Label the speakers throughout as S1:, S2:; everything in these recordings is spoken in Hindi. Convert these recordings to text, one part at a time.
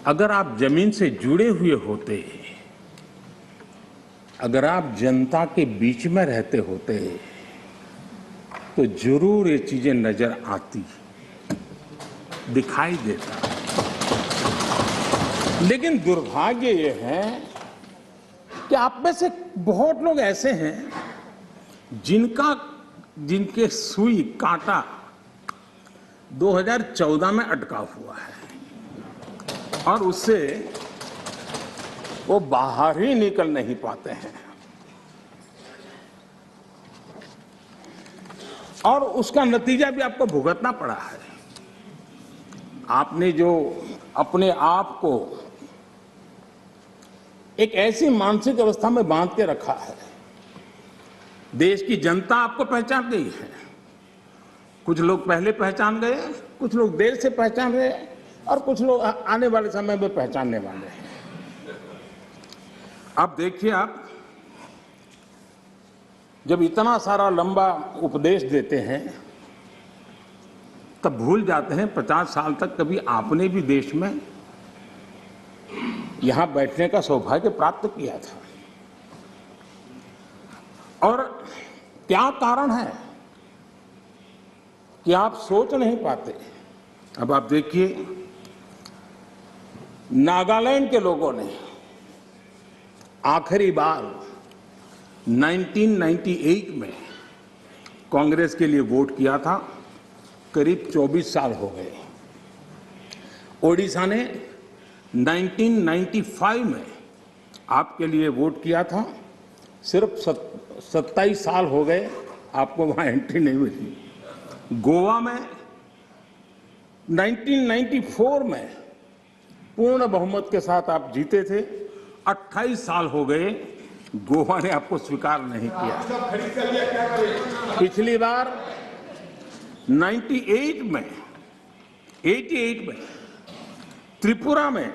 S1: अगर आप जमीन से जुड़े हुए होते, अगर आप जनता के बीच में रहते होते, तो जरूर ये चीजें नजर आती, दिखाई देता। लेकिन दुर्भाग्य ये है कि आप में से बहुत लोग ऐसे हैं जिनके सुई कांटा 2014 में अटका हुआ है और उससे वो बाहर ही निकल नहीं पाते हैं। और उसका नतीजा भी आपको भुगतना पड़ा है। आपने जो अपने आप को एक ऐसी मानसिक अवस्था में बांध के रखा है, देश की जनता आपको पहचान गई है। कुछ लोग पहले पहचान गए, कुछ लोग देर से पहचान रहे और कुछ लोग आने वाले समय में पहचानने वाले हैं। अब देखिए, आप जब इतना सारा लंबा उपदेश देते हैं तब भूल जाते हैं 50 साल तक कभी आपने भी देश में यहां बैठने का सौभाग्य प्राप्त किया था। और क्या कारण है कि आप सोच नहीं पाते। अब आप देखिए, नागालैंड के लोगों ने आखिरी बार 1998 में कांग्रेस के लिए वोट किया था, करीब 24 साल हो गए। ओडिशा ने 1995 में आपके लिए वोट किया था, सिर्फ 27 साल हो गए, आपको वहां एंट्री नहीं मिली। गोवा में 1994 में पूर्ण बहुमत के साथ आप जीते थे, 28 साल हो गए, गोवा ने आपको स्वीकार नहीं किया। पिछली बार 88 में त्रिपुरा में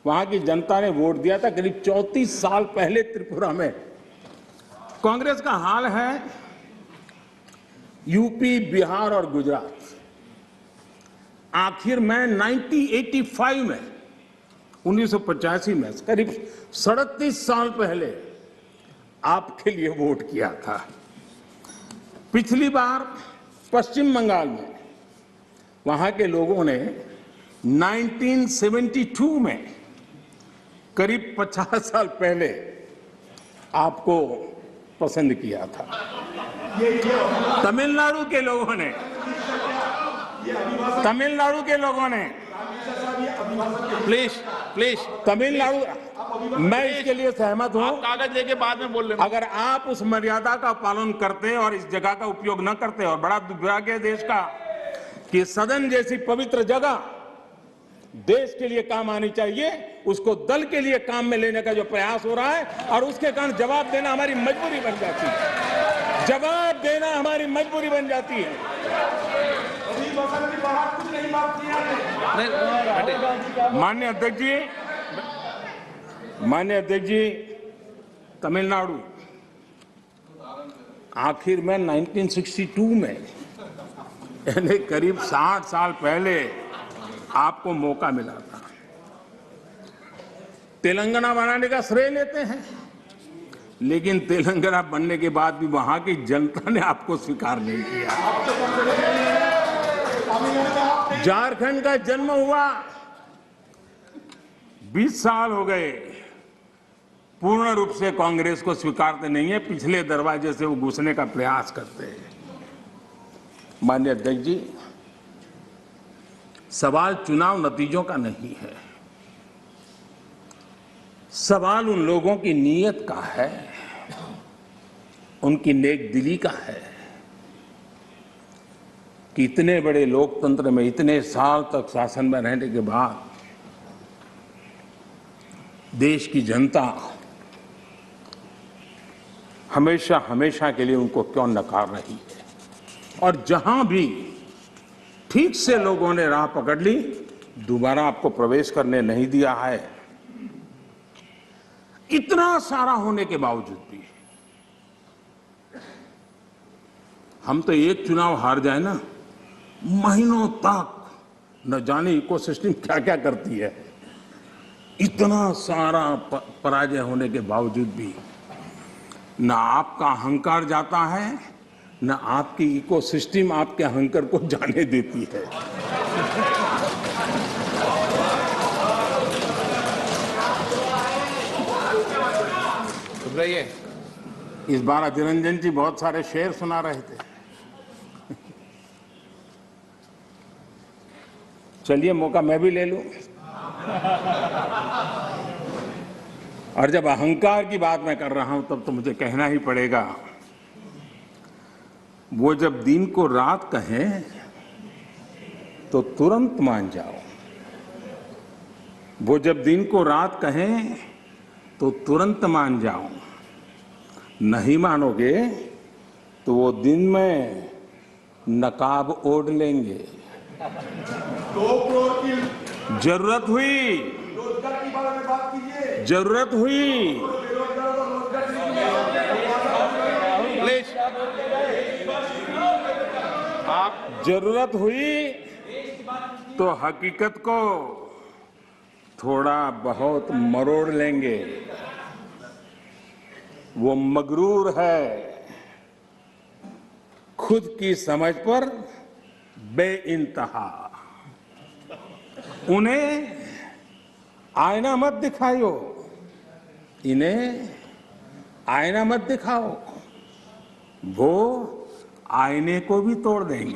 S1: वहां की जनता ने वोट दिया था, करीब 34 साल पहले त्रिपुरा में। कांग्रेस का हाल है यूपी, बिहार और गुजरात। आखिर में 1985 में 1985 में करीब 37 साल पहले आपके लिए वोट किया था। पिछली बार पश्चिम बंगाल में वहां के लोगों ने 1972 में करीब 50 साल पहले आपको पसंद किया था। तमिलनाडु के लोगों ने प्लीज तमिलनाडु, मैं इसके लिए सहमत हूं।
S2: कागज लेके बाद में बोल लेना।
S1: अगर आप उस मर्यादा का पालन करते और इस जगह का उपयोग न करते, और बड़ा दुर्भाग्य है देश का कि सदन जैसी पवित्र जगह देश के लिए काम आनी चाहिए, उसको दल के लिए काम में लेने का जो प्रयास हो रहा है, और उसके कारण जवाब देना हमारी मजबूरी बन जाती है। जवाब देना हमारी मजबूरी बन जाती है। माननीय अध्यक्ष जी, तमिलनाडु आखिर में 1962 में, यानी करीब 60 साल पहले आपको मौका मिला था। तेलंगाना बनाने का श्रेय लेते हैं, लेकिन तेलंगाना बनने के बाद भी वहां की जनता ने आपको स्वीकार नहीं किया। झारखंड का जन्म हुआ, 20 साल हो गए, पूर्ण रूप से कांग्रेस को स्वीकारते नहीं है, पिछले दरवाजे से वो घुसने का प्रयास करते हैं। माननीय अध्यक्ष जी, सवाल चुनाव नतीजों का नहीं है, सवाल उन लोगों की नीयत का है, उनकी नेक दिली का है कि इतने बड़े लोकतंत्र में इतने साल तक शासन में रहने के बाद देश की जनता हमेशा हमेशा के लिए उनको क्यों नकार रही है। और जहां भी ठीक से लोगों ने राह पकड़ ली, दोबारा आपको प्रवेश करने नहीं दिया है। इतना सारा होने के बावजूद भी हम तो एक चुनाव हार जाए ना, महीनों तक न जाने इकोसिस्टम क्या क्या करती है, इतना सारा पराजय होने के बावजूद भी न आपका अहंकार जाता है, न आपकी इकोसिस्टम आपके अहंकार को जाने देती है। इस बार अधीर रंजन जी बहुत सारे शेर सुना रहे थे। चलिए मौका मैं भी ले लूं। और जब अहंकार की बात मैं कर रहा हूं तब तो मुझे कहना ही पड़ेगा, वो जब दिन को रात कहें तो तुरंत मान जाओ, वो जब दिन को रात कहें तो तुरंत मान जाओ, नहीं मानोगे तो वो दिन में नकाब ओढ़ लेंगे।
S2: 2 करोड़ की
S1: जरूरत हुई,
S2: रोजगार की बात कीजिए।
S1: जरूरत हुई जरूरत हुई तो हकीकत को थोड़ा बहुत मरोड़ लेंगे। वो मगरूर है, खुद की समझ पर बेइंतहा। उन्हें आईना मत दिखाओ, इन्हें आईना मत दिखाओ, वो आईने को भी तोड़ देंगे।